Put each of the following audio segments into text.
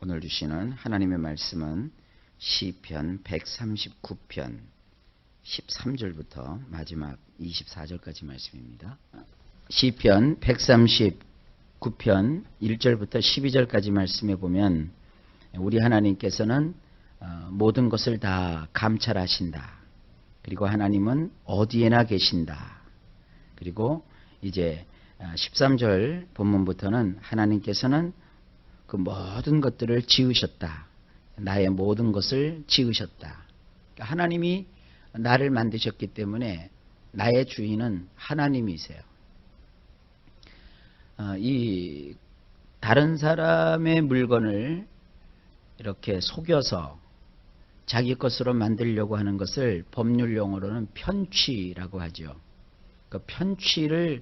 오늘 주시는 하나님의 말씀은 시편 139편 13절부터 마지막 24절까지 말씀입니다. 시편 139편 1절부터 12절까지 말씀에 보면 우리 하나님께서는 모든 것을 다 감찰하신다. 그리고 하나님은 어디에나 계신다. 그리고 이제 13절 본문부터는 하나님께서는 그 모든 것들을 지으셨다. 나의 모든 것을 지으셨다. 하나님이 나를 만드셨기 때문에 나의 주인은 하나님이세요. 이 다른 사람의 물건을 이렇게 속여서 자기 것으로 만들려고 하는 것을 법률 용어로는 편취라고 하죠. 그 편취를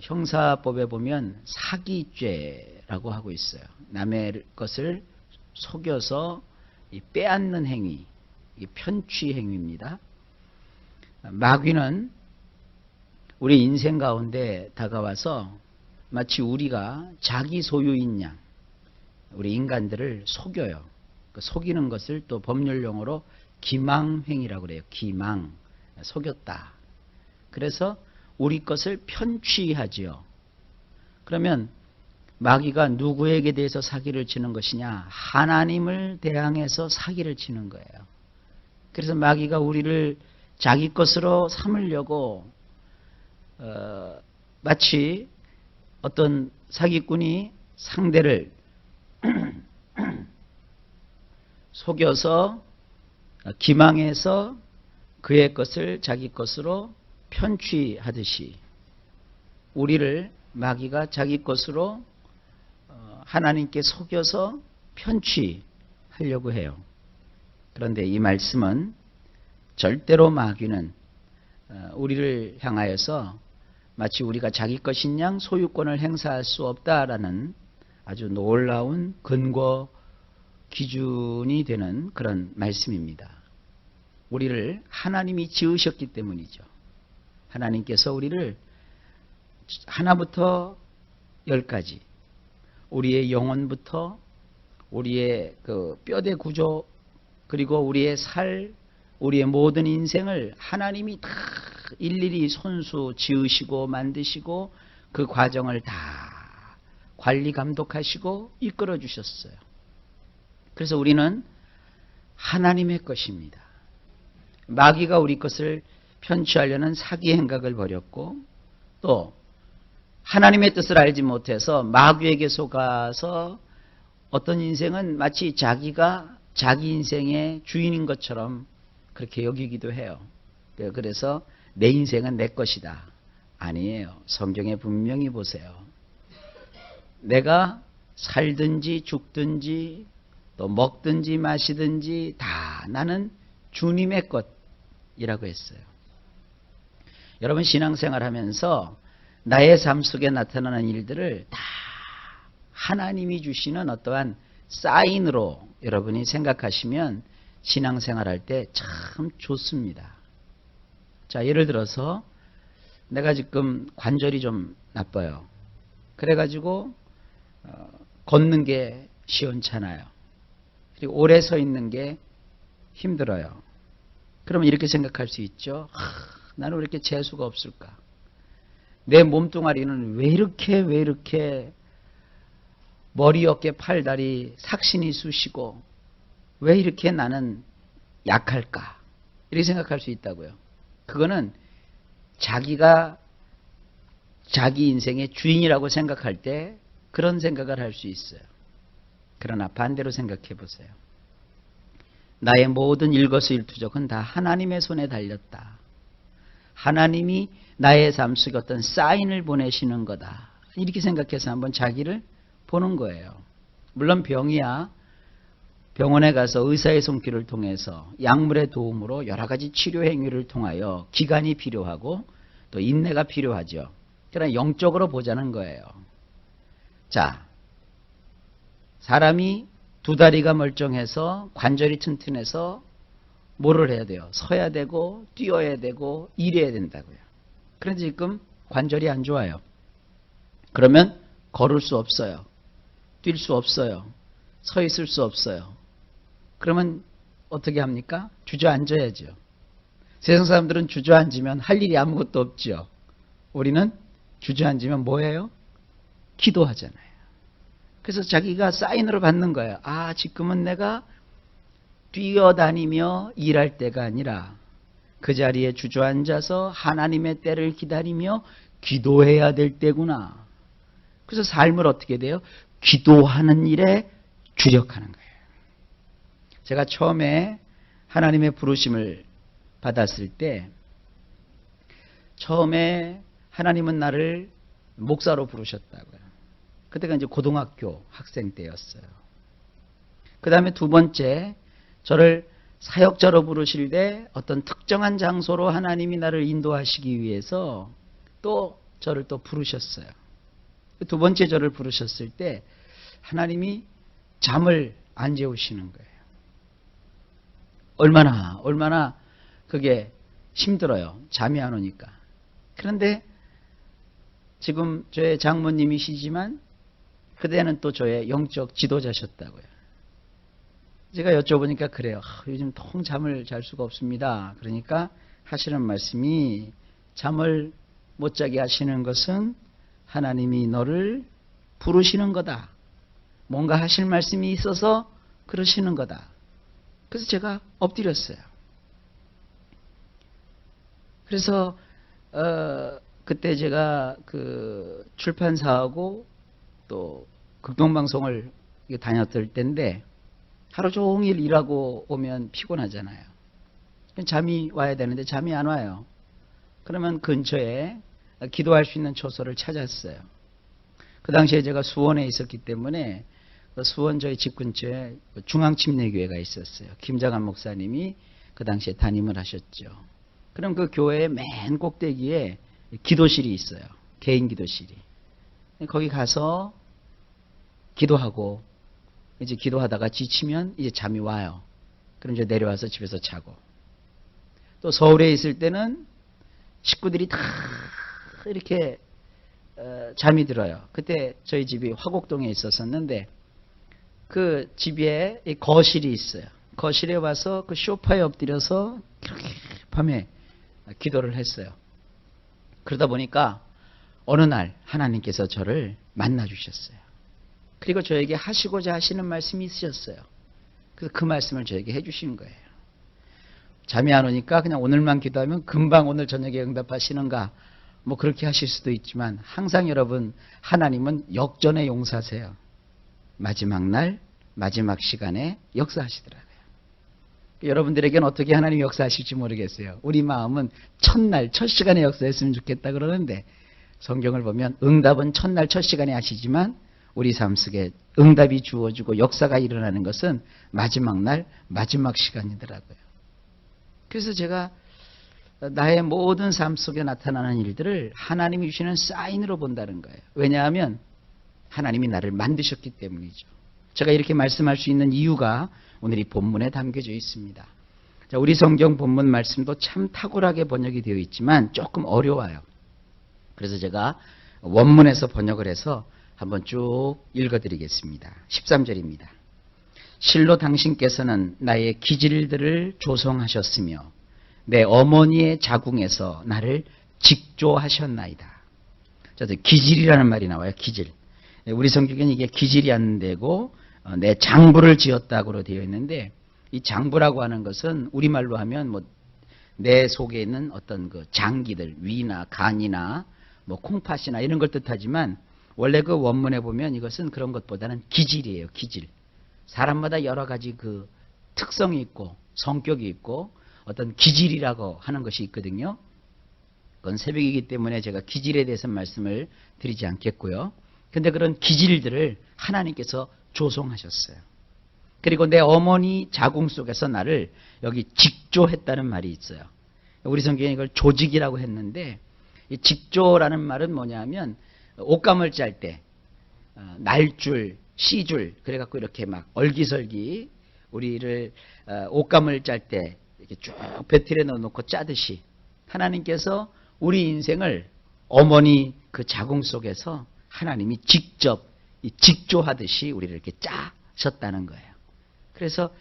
형사법에 보면 사기죄라고 하고 있어요. 남의 것을 속여서 빼앗는 행위, 이게 편취 행위입니다. 마귀는 우리 인생 가운데 다가와서 마치 우리가 자기 소유인 양, 우리 인간들을 속여요. 그 속이는 것을 또 법률 용어로 기망행위라고 그래요. 기망, 속였다. 그래서 우리 것을 편취하지요. 그러면 마귀가 누구에게 대해서 사기를 치는 것이냐? 하나님을 대항해서 사기를 치는 거예요. 그래서 마귀가 우리를 자기 것으로 삼으려고 마치 어떤 사기꾼이 상대를 속여서 기망해서 그의 것을 자기 것으로 편취하듯이 우리를 마귀가 자기 것으로 하나님께 속여서 편취하려고 해요. 그런데 이 말씀은 절대로 마귀는 우리를 향하여서 마치 우리가 자기 것인 양 소유권을 행사할 수 없다라는 아주 놀라운 근거 기준이 되는 그런 말씀입니다. 우리를 하나님이 지으셨기 때문이죠. 하나님께서 우리를 하나부터 열까지 우리의 영혼부터 우리의 그 뼈대 구조 그리고 우리의 우리의 모든 인생을 하나님이 다 일일이 손수 지으시고 만드시고 그 과정을 다 관리 감독하시고 이끌어 주셨어요. 그래서 우리는 하나님의 것입니다. 마귀가 우리 것을 편취하려는 사기 행각을 벌였고 또 하나님의 뜻을 알지 못해서 마귀에게 속아서 어떤 인생은 마치 자기가 자기 인생의 주인인 것처럼 그렇게 여기기도 해요. 그래서 내 인생은 내 것이다. 아니에요. 성경에 분명히 보세요. 내가 살든지 죽든지 또 먹든지 마시든지 다 나는 주님의 것이라고 했어요. 여러분 신앙생활 하면서 나의 삶 속에 나타나는 일들을 다 하나님이 주시는 어떠한 사인으로 여러분이 생각하시면 신앙생활 할 때 참 좋습니다. 자, 예를 들어서 내가 지금 관절이 좀 나빠요. 그래가지고 걷는 게 시원찮아요. 그리고 오래 서 있는 게 힘들어요. 그러면 이렇게 생각할 수 있죠. 나는 왜 이렇게 재수가 없을까? 내 몸뚱아리는 왜 이렇게 머리, 어깨, 팔, 다리 삭신이 쑤시고 왜 이렇게 나는 약할까? 이렇게 생각할 수 있다고요. 그거는 자기가 자기 인생의 주인이라고 생각할 때 그런 생각을 할 수 있어요. 그러나 반대로 생각해 보세요. 나의 모든 일거수일투족은 다 하나님의 손에 달렸다. 하나님이 나의 삶 속에 어떤 사인을 보내시는 거다. 이렇게 생각해서 한번 자기를 보는 거예요. 물론 병이야 병원에 가서 의사의 손길을 통해서 약물의 도움으로 여러 가지 치료 행위를 통하여 기간이 필요하고 또 인내가 필요하죠. 그러나 영적으로 보자는 거예요. 자, 사람이 두 다리가 멀쩡해서 관절이 튼튼해서 뭐를 해야 돼요? 서야 되고 뛰어야 되고 일해야 된다고요. 그런데 지금 관절이 안 좋아요. 그러면 걸을 수 없어요. 뛸 수 없어요. 서 있을 수 없어요. 그러면 어떻게 합니까? 주저앉아야죠. 세상 사람들은 주저앉으면 할 일이 아무것도 없죠. 우리는 주저앉으면 뭐예요? 기도하잖아요. 그래서 자기가 사인으로 받는 거예요. 아, 지금은 내가 뛰어다니며 일할 때가 아니라 그 자리에 주저앉아서 하나님의 때를 기다리며 기도해야 될 때구나. 그래서 삶을 어떻게 돼요? 기도하는 일에 주력하는 거예요. 제가 처음에 하나님의 부르심을 받았을 때 처음에 하나님은 나를 목사로 부르셨다고요. 그때가 이제 고등학교 학생 때였어요. 그 다음에 두 번째 저를 사역자로 부르실 때 어떤 특정한 장소로 하나님이 나를 인도하시기 위해서 또 저를 또 부르셨어요. 두 번째 저를 부르셨을 때 하나님이 잠을 안 재우시는 거예요. 얼마나 그게 힘들어요. 잠이 안 오니까. 그런데 지금 저의 장모님이시지만 그때는 또 저의 영적 지도자셨다고요. 제가 여쭤보니까 그래요. 요즘 통 잠을 잘 수가 없습니다. 그러니까 하시는 말씀이 잠을 못 자게 하시는 것은 하나님이 너를 부르시는 거다. 뭔가 하실 말씀이 있어서 그러시는 거다. 그래서 제가 엎드렸어요. 그래서 그때 제가 그 출판사하고 또 극동방송을 다녔을 때인데 하루 종일 일하고 오면 피곤하잖아요. 잠이 와야 되는데 잠이 안 와요. 그러면 근처에 기도할 수 있는 초소를 찾았어요. 그 당시에 제가 수원에 있었기 때문에 수원 저희 집 근처에 중앙침례교회가 있었어요. 김장한 목사님이 그 당시에 담임을 하셨죠. 그럼 그 교회의 맨 꼭대기에 기도실이 있어요. 개인 기도실이. 거기 가서 기도하고 이제 기도하다가 지치면 이제 잠이 와요. 그럼 이제 내려와서 집에서 자고. 또 서울에 있을 때는 식구들이 다 이렇게 잠이 들어요. 그때 저희 집이 화곡동에 있었었는데 그 집에 거실이 있어요. 거실에 와서 그 소파에 엎드려서 이렇게 밤에 기도를 했어요. 그러다 보니까 어느 날 하나님께서 저를 만나 주셨어요. 그리고 저에게 하시고자 하시는 말씀이 있으셨어요. 그래서 그 말씀을 저에게 해주신 거예요. 잠이 안 오니까 그냥 오늘만 기도하면 금방 오늘 저녁에 응답하시는가 뭐 그렇게 하실 수도 있지만 항상 여러분 하나님은 역전의 용사세요. 마지막 날 마지막 시간에 역사하시더라고요. 여러분들에게는 어떻게 하나님이 역사하실지 모르겠어요. 우리 마음은 첫날 첫 시간에 역사했으면 좋겠다 그러는데 성경을 보면 응답은 첫날 첫 시간에 하시지만 우리 삶 속에 응답이 주어지고 역사가 일어나는 것은 마지막 날 마지막 시간이더라고요. 그래서 제가 나의 모든 삶 속에 나타나는 일들을 하나님이 주시는 사인으로 본다는 거예요. 왜냐하면 하나님이 나를 만드셨기 때문이죠. 제가 이렇게 말씀할 수 있는 이유가 오늘 이 본문에 담겨져 있습니다. 자, 우리 성경 본문 말씀도 참 탁월하게 번역이 되어 있지만 조금 어려워요. 그래서 제가 원문에서 번역을 해서 한번 쭉 읽어드리겠습니다. 13절입니다. 실로 당신께서는 나의 기질들을 조성하셨으며 내 어머니의 자궁에서 나를 직조하셨나이다. 자, 기질이라는 말이 나와요. 기질. 우리 성경에는 이게 기질이 안 되고 내 장부를 지었다고 되어 있는데 이 장부라고 하는 것은 우리말로 하면 뭐 내 속에 있는 어떤 그 장기들, 위나 간이나 뭐 콩팥이나 이런 걸 뜻하지만 원래 그 원문에 보면 이것은 그런 것보다는 기질이에요. 기질. 사람마다 여러 가지 그 특성이 있고 성격이 있고 어떤 기질이라고 하는 것이 있거든요. 그건 새벽이기 때문에 제가 기질에 대해서 말씀을 드리지 않겠고요. 근데 그런 기질들을 하나님께서 조성하셨어요. 그리고 내 어머니 자궁 속에서 나를 여기 직조했다는 말이 있어요. 우리 성경에 이걸 조직이라고 했는데 이 직조라는 말은 뭐냐면 옷감을 짤 때 날줄, 시줄 그래갖고 이렇게 막 얼기설기 우리를 옷감을 짤 때 이렇게 쭉 배틀에 넣어놓고 짜듯이 하나님께서 우리 인생을 어머니 그 자궁 속에서 하나님이 직접 직조하듯이 우리를 이렇게 하셨다는 거예요. 그래서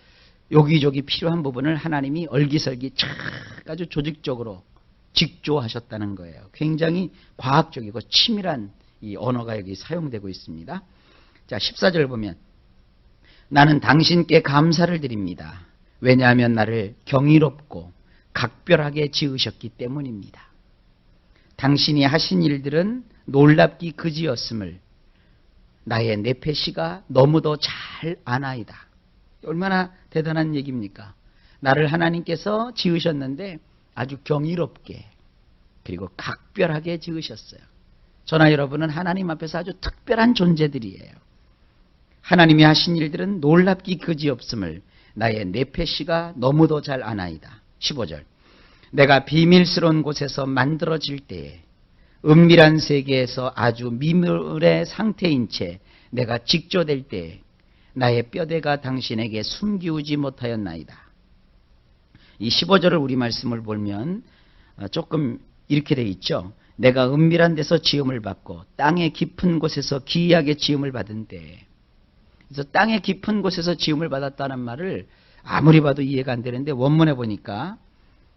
여기저기 필요한 부분을 하나님이 얼기설기 착 아주 조직적으로 직조하셨다는 거예요. 굉장히 과학적이고 치밀한 이 언어가 여기 사용되고 있습니다. 자, 14절 보면 나는 당신께 감사를 드립니다. 왜냐하면 나를 경이롭고 각별하게 지으셨기 때문입니다. 당신이 하신 일들은 놀랍기 그지였음을 나의 네페시가 너무도 잘 아나이다. 얼마나 대단한 얘기입니까? 나를 하나님께서 지으셨는데 아주 경이롭게 그리고 각별하게 지으셨어요. 저나 여러분은 하나님 앞에서 아주 특별한 존재들이에요. 하나님이 하신 일들은 놀랍기 그지없음을 나의 네페시가 너무도 잘 아나이다. 15절 내가 비밀스러운 곳에서 만들어질 때에 은밀한 세계에서 아주 미물의 상태인 채 내가 직조될 때에 나의 뼈대가 당신에게 숨기우지 못하였나이다. 이 15절을 우리 말씀을 보면 조금 이렇게 돼 있죠. 내가 은밀한 데서 지음을 받고 땅의 깊은 곳에서 기이하게 지음을 받은 때에. 그래서 땅의 깊은 곳에서 지음을 받았다는 말을 아무리 봐도 이해가 안 되는데 원문에 보니까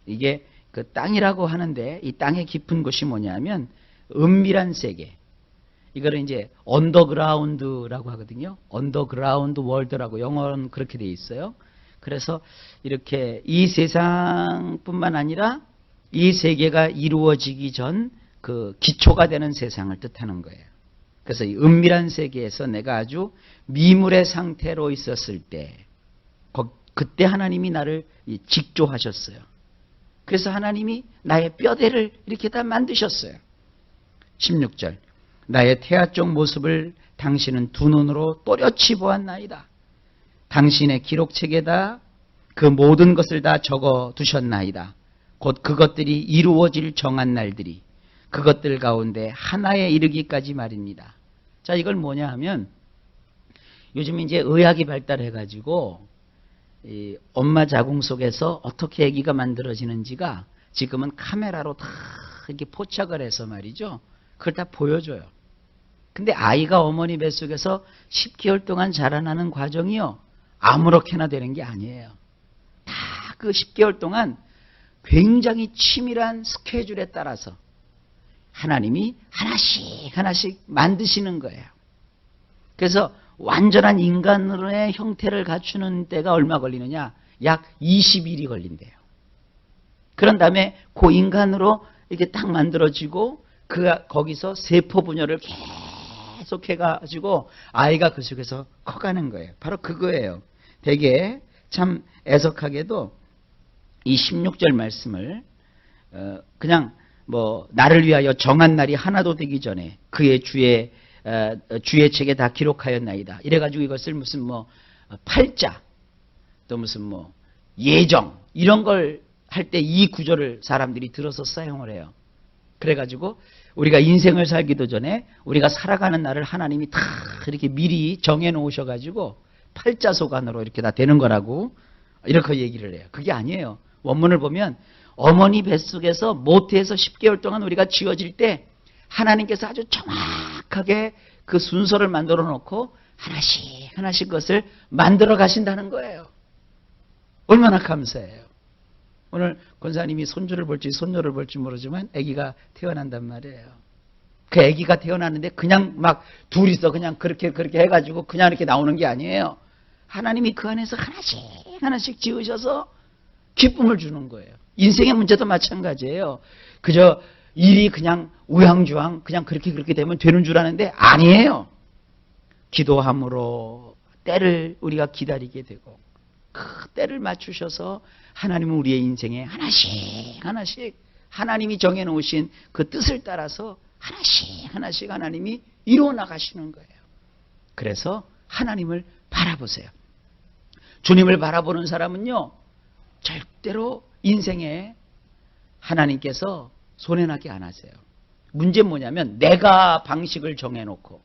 이게 그 땅이라고 하는데 이 땅의 깊은 곳이 뭐냐면 은밀한 세계. 이거를 이제 언더그라운드라고 하거든요. 언더그라운드 월드라고 영어는 그렇게 돼 있어요. 그래서 이렇게 이 세상뿐만 아니라 이 세계가 이루어지기 전 그 기초가 되는 세상을 뜻하는 거예요. 그래서 이 은밀한 세계에서 내가 아주 미물의 상태로 있었을 때 그때 하나님이 나를 직조하셨어요. 그래서 하나님이 나의 뼈대를 이렇게 다 만드셨어요. 16절 나의 태아 쪽 모습을 당신은 두 눈으로 또렷이 보았나이다. 당신의 기록책에다 그 모든 것을 다 적어 두셨나이다. 곧 그것들이 이루어질 정한 날들이 그것들 가운데 하나에 이르기까지 말입니다. 자, 이걸 뭐냐 하면 요즘 이제 의학이 발달해가지고 이 엄마 자궁 속에서 어떻게 아기가 만들어지는지가 지금은 카메라로 다 이렇게 포착을 해서 말이죠. 그걸 다 보여줘요. 근데 아이가 어머니 뱃속에서 10개월 동안 자라나는 과정이요. 아무렇게나 되는 게 아니에요. 다 그 10개월 동안 굉장히 치밀한 스케줄에 따라서 하나님이 하나씩 하나씩 만드시는 거예요. 그래서 완전한 인간의 형태를 갖추는 때가 얼마 걸리느냐? 약 20일이 걸린대요. 그런 다음에 그 인간으로 이렇게 딱 만들어지고 거기서 세포 분열을 계속 해가지고 아이가 그 속에서 커가는 거예요. 바로 그거예요. 되게 참 애석하게도 이 16절 말씀을 그냥 뭐 나를 위하여 정한 날이 하나도 되기 전에 그의 주의 책에 다 기록하였나이다. 이래가지고 이것을 무슨 뭐 팔자 또 무슨 뭐 예정 이런 걸 할 때 이 구절을 사람들이 들어서 사용을 해요. 그래가지고 우리가 인생을 살기도 전에 우리가 살아가는 날을 하나님이 다 이렇게 미리 정해 놓으셔가지고 팔자속 안으로 이렇게 다 되는 거라고 이렇게 얘기를 해요. 그게 아니에요. 원문을 보면 어머니 뱃속에서 모태에서 10개월 동안 우리가 지어질 때 하나님께서 아주 정확하게 그 순서를 만들어 놓고 하나씩 하나씩 그것을 만들어 가신다는 거예요. 얼마나 감사해요. 오늘 권사님이 손주를 볼지 손녀를 볼지 모르지만 아기가 태어난단 말이에요. 그 아기가 태어났는데 그냥 막 둘이서 그냥 그렇게 해가지고 그냥 이렇게 나오는 게 아니에요. 하나님이 그 안에서 하나씩 하나씩 지으셔서 기쁨을 주는 거예요. 인생의 문제도 마찬가지예요. 그저 일이 그냥 우양주양 그냥 그렇게 되면 되는 줄 아는데 아니에요. 기도함으로 때를 우리가 기다리게 되고 그 때를 맞추셔서 하나님은 우리의 인생에 하나씩 하나씩 하나님이 정해놓으신 그 뜻을 따라서 하나씩 하나씩 하나님이 이루어 나가시는 거예요. 그래서 하나님을 바라보세요. 주님을 바라보는 사람은요 절대로 인생에 하나님께서 손해나게 안 하세요. 문제는 뭐냐면 내가 방식을 정해놓고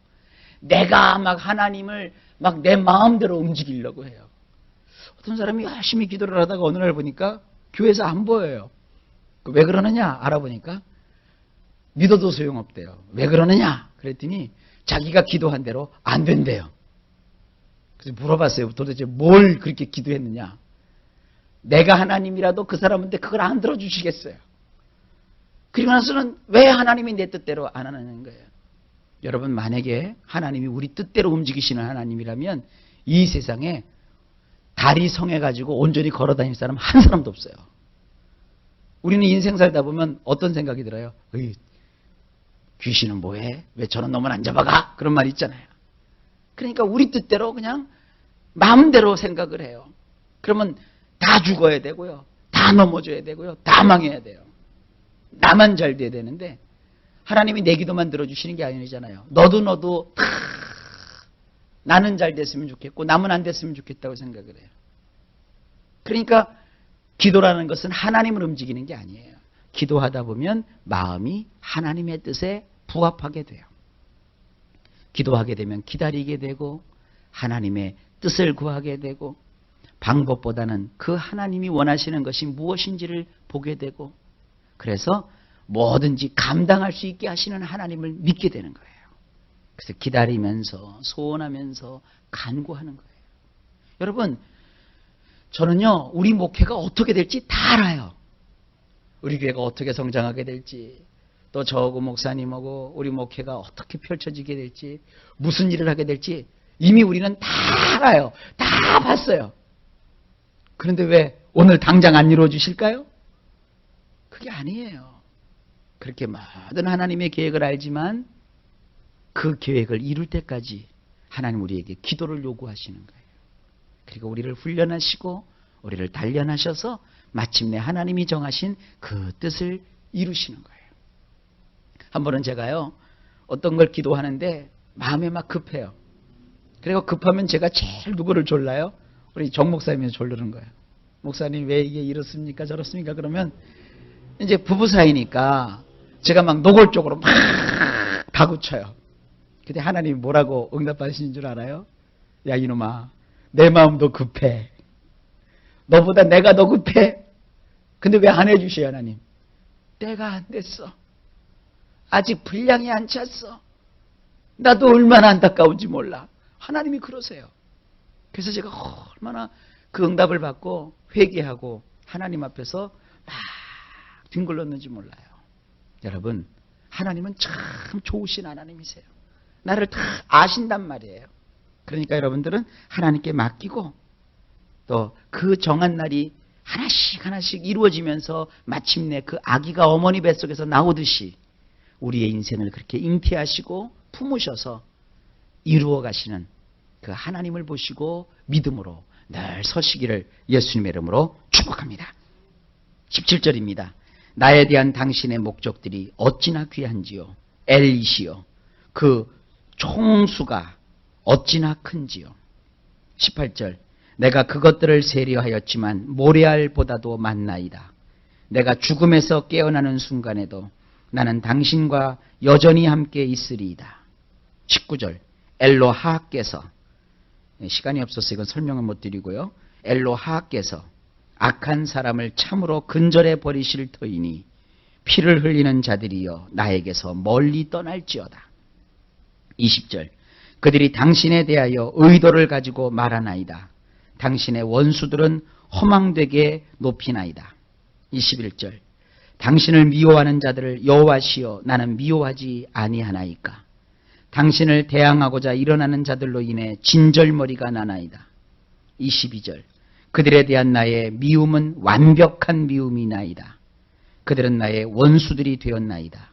내가 막 하나님을 막 내 마음대로 움직이려고 해요. 어떤 사람이 열심히 기도를 하다가 어느 날 보니까 교회에서 안 보여요. 왜 그러느냐 알아보니까 믿어도 소용없대요. 왜 그러느냐 그랬더니 자기가 기도한 대로 안 된대요. 그래서 물어봤어요. 도대체 뭘 그렇게 기도했느냐. 내가 하나님이라도 그 사람한테 그걸 안 들어주시겠어요. 그리고 나서는 왜 하나님이 내 뜻대로 안 하는 거예요. 여러분, 만약에 하나님이 우리 뜻대로 움직이시는 하나님이라면 이 세상에 다리 성해가지고 온전히 걸어다닐 사람 한 사람도 없어요. 우리는 인생 살다 보면 어떤 생각이 들어요? 귀신은 뭐해? 왜 저런 놈을 안 잡아가? 그런 말 있잖아요. 그러니까 우리 뜻대로 그냥 마음대로 생각을 해요. 그러면 다 죽어야 되고요. 다 넘어져야 되고요. 다 망해야 돼요. 나만 잘 돼야 되는데 하나님이 내 기도만 들어주시는 게 아니잖아요. 너도 다 나는 잘 됐으면 좋겠고 남은 안 됐으면 좋겠다고 생각을 해요. 그러니까 기도라는 것은 하나님을 움직이는 게 아니에요. 기도하다 보면 마음이 하나님의 뜻에 부합하게 돼요. 기도하게 되면 기다리게 되고 하나님의 뜻을 구하게 되고 방법보다는 그 하나님이 원하시는 것이 무엇인지를 보게 되고 그래서 뭐든지 감당할 수 있게 하시는 하나님을 믿게 되는 거예요. 그래서 기다리면서 소원하면서 간구하는 거예요. 여러분, 저는요 우리 목회가 어떻게 될지 다 알아요. 우리 교회가 어떻게 성장하게 될지, 또 저하고 목사님하고 우리 목회가 어떻게 펼쳐지게 될지, 무슨 일을 하게 될지 이미 우리는 다 알아요. 다 봤어요. 그런데 왜 오늘 당장 안 이루어주실까요? 그게 아니에요. 그렇게 모든 하나님의 계획을 알지만 그 계획을 이룰 때까지 하나님 우리에게 기도를 요구하시는 거예요. 그리고 우리를 훈련하시고 우리를 단련하셔서 마침내 하나님이 정하신 그 뜻을 이루시는 거예요. 한 번은 제가요 어떤 걸 기도하는데 마음에 막 급해요. 그리고 급하면 제가 제일 누구를 졸라요? 우리 정 목사님이 졸르는 거예요. 목사님 왜 이게 이렇습니까 저렇습니까? 그러면 이제 부부 사이니까 제가 막 노골적으로 막 다구쳐요. 근데 하나님이 뭐라고 응답하시는 줄 알아요? 야 이놈아, 내 마음도 급해. 너보다 내가 더 급해. 근데 왜 안 해주셔요 하나님? 때가 안 됐어. 아직 분량이 안 찼어. 나도 얼마나 안타까운지 몰라. 하나님이 그러세요. 그래서 제가 얼마나 그 응답을 받고 회개하고 하나님 앞에서 막 뒹굴렀는지 몰라요. 여러분, 하나님은 참 좋으신 하나님이세요. 나를 다 아신단 말이에요. 그러니까 여러분들은 하나님께 맡기고 또 그 정한 날이 하나씩 하나씩 이루어지면서 마침내 그 아기가 어머니 뱃속에서 나오듯이 우리의 인생을 그렇게 잉태하시고 품으셔서 이루어 가시는 그 하나님을 보시고 믿음으로 늘 서시기를 예수님의 이름으로 축복합니다. 17절입니다. 나에 대한 당신의 목적들이 어찌나 귀한지요. 엘이시요. 그 총수가 어찌나 큰지요. 18절. 내가 그것들을 세려하였지만 모래알보다도 많나이다. 내가 죽음에서 깨어나는 순간에도 나는 당신과 여전히 함께 있으리이다. 19절. 엘로하께서, 시간이 없어서 이건 설명을 못 드리고요. 엘로하께서 악한 사람을 참으로 근절해 버리실 터이니 피를 흘리는 자들이여 나에게서 멀리 떠날지어다. 20절. 그들이 당신에 대하여 의도를 가지고 말하나이다. 당신의 원수들은 허망되게 높이나이다. 21절. 당신을 미워하는 자들을 여호와시여 나는 미워하지 아니하나이까. 당신을 대항하고자 일어나는 자들로 인해 진절머리가 나나이다. 22절. 그들에 대한 나의 미움은 완벽한 미움이나이다. 그들은 나의 원수들이 되었나이다.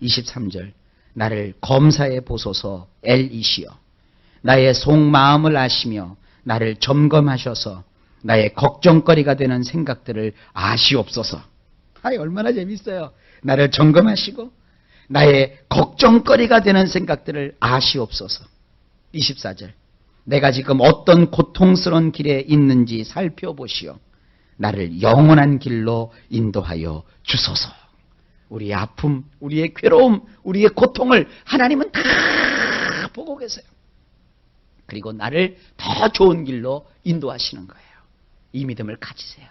23절. 나를 검사해 보소서 엘이시여. 나의 속마음을 아시며 나를 점검하셔서 나의 걱정거리가 되는 생각들을 아시옵소서. 얼마나 재밌어요. 나를 점검하시고 나의 걱정거리가 되는 생각들을 아시옵소서. 24절. 내가 지금 어떤 고통스러운 길에 있는지 살펴보시오. 나를 영원한 길로 인도하여 주소서. 우리의 아픔, 우리의 괴로움, 우리의 고통을 하나님은 다 보고 계세요. 그리고 나를 더 좋은 길로 인도하시는 거예요. 이 믿음을 가지세요.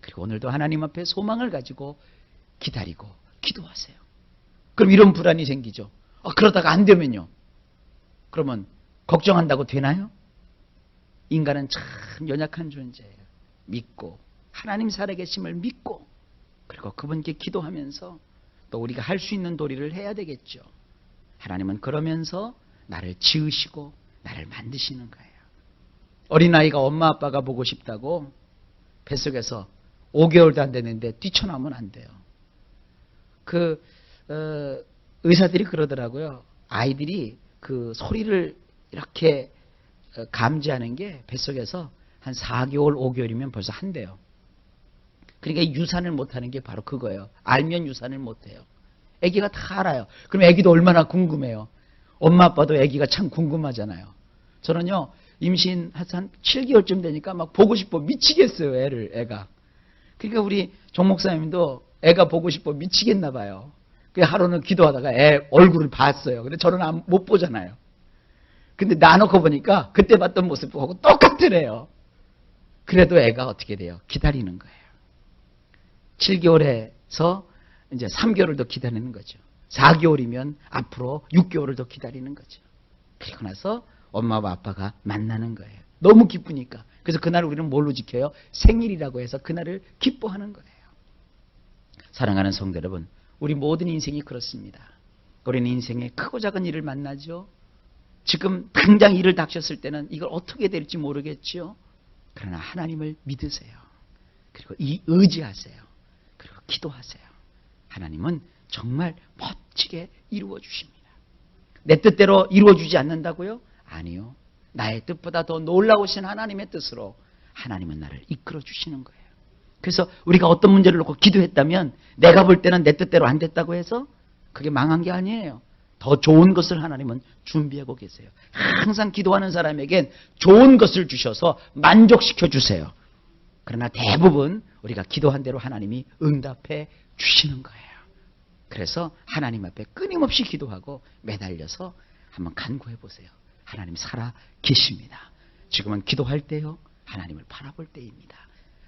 그리고 오늘도 하나님 앞에 소망을 가지고 기다리고 기도하세요. 그럼 이런 불안이 생기죠. 그러다가 안 되면요. 그러면 걱정한다고 되나요? 인간은 참 연약한 존재예요. 믿고 하나님 살아계심을 믿고 그리고 그분께 기도하면서 또 우리가 할 수 있는 도리를 해야 되겠죠. 하나님은 그러면서 나를 지으시고 나를 만드시는 거예요. 어린아이가 엄마 아빠가 보고 싶다고 뱃속에서 5개월도 안 됐는데 뛰쳐나오면 안 돼요. 의사들이 그러더라고요. 아이들이 그 소리를 이렇게 감지하는 게 뱃속에서 한 4개월, 5개월이면 벌써 한대요. 그러니까 유산을 못하는 게 바로 그거예요. 알면 유산을 못해요. 아기가 다 알아요. 그럼 아기도 얼마나 궁금해요. 엄마 아빠도 아기가 참 궁금하잖아요. 저는요 임신 한 7개월쯤 되니까 막 보고 싶어 미치겠어요. 애가. 그러니까 우리 정 목사님도 애가 보고 싶어 미치겠나 봐요. 그래서 하루는 기도하다가 애 얼굴을 봤어요. 근데 저는 못 보잖아요. 근데 놔놓고 보니까 그때 봤던 모습하고 똑같더래요. 그래도 애가 어떻게 돼요? 기다리는 거예요. 7개월에서 이제 3개월을 더 기다리는 거죠. 4개월이면 앞으로 6개월을 더 기다리는 거죠. 그리고 나서 엄마와 아빠가 만나는 거예요. 너무 기쁘니까. 그래서 그날 우리는 뭘로 지켜요? 생일이라고 해서 그날을 기뻐하는 거예요. 사랑하는 성도 여러분, 우리 모든 인생이 그렇습니다. 우리는 인생에 크고 작은 일을 만나죠. 지금 당장 일을 닥쳤을 때는 이걸 어떻게 될지 모르겠죠. 그러나 하나님을 믿으세요. 그리고 의지하세요. 그리고 기도하세요. 하나님은 정말 멋지게 이루어 주십니다. 내 뜻대로 이루어주지 않는다고요? 아니요. 나의 뜻보다 더 놀라우신 하나님의 뜻으로 하나님은 나를 이끌어 주시는 거예요. 그래서 우리가 어떤 문제를 놓고 기도했다면 내가 볼 때는 내 뜻대로 안 됐다고 해서 그게 망한 게 아니에요. 더 좋은 것을 하나님은 준비하고 계세요. 항상 기도하는 사람에겐 좋은 것을 주셔서 만족시켜 주세요. 그러나 대부분 우리가 기도한 대로 하나님이 응답해 주시는 거예요. 그래서 하나님 앞에 끊임없이 기도하고 매달려서 한번 간구해 보세요. 하나님 살아 계십니다. 지금은 기도할 때요. 하나님을 바라볼 때입니다.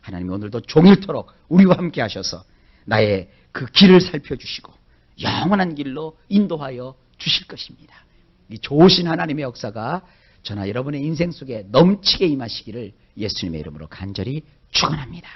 하나님이 오늘도 종일토록 우리와 함께 하셔서 나의 그 길을 살펴주시고 영원한 길로 인도하여 주실 것입니다. 이 좋으신 하나님의 역사가 저나 여러분의 인생 속에 넘치게 임하시기를 예수님의 이름으로 간절히 축원합니다.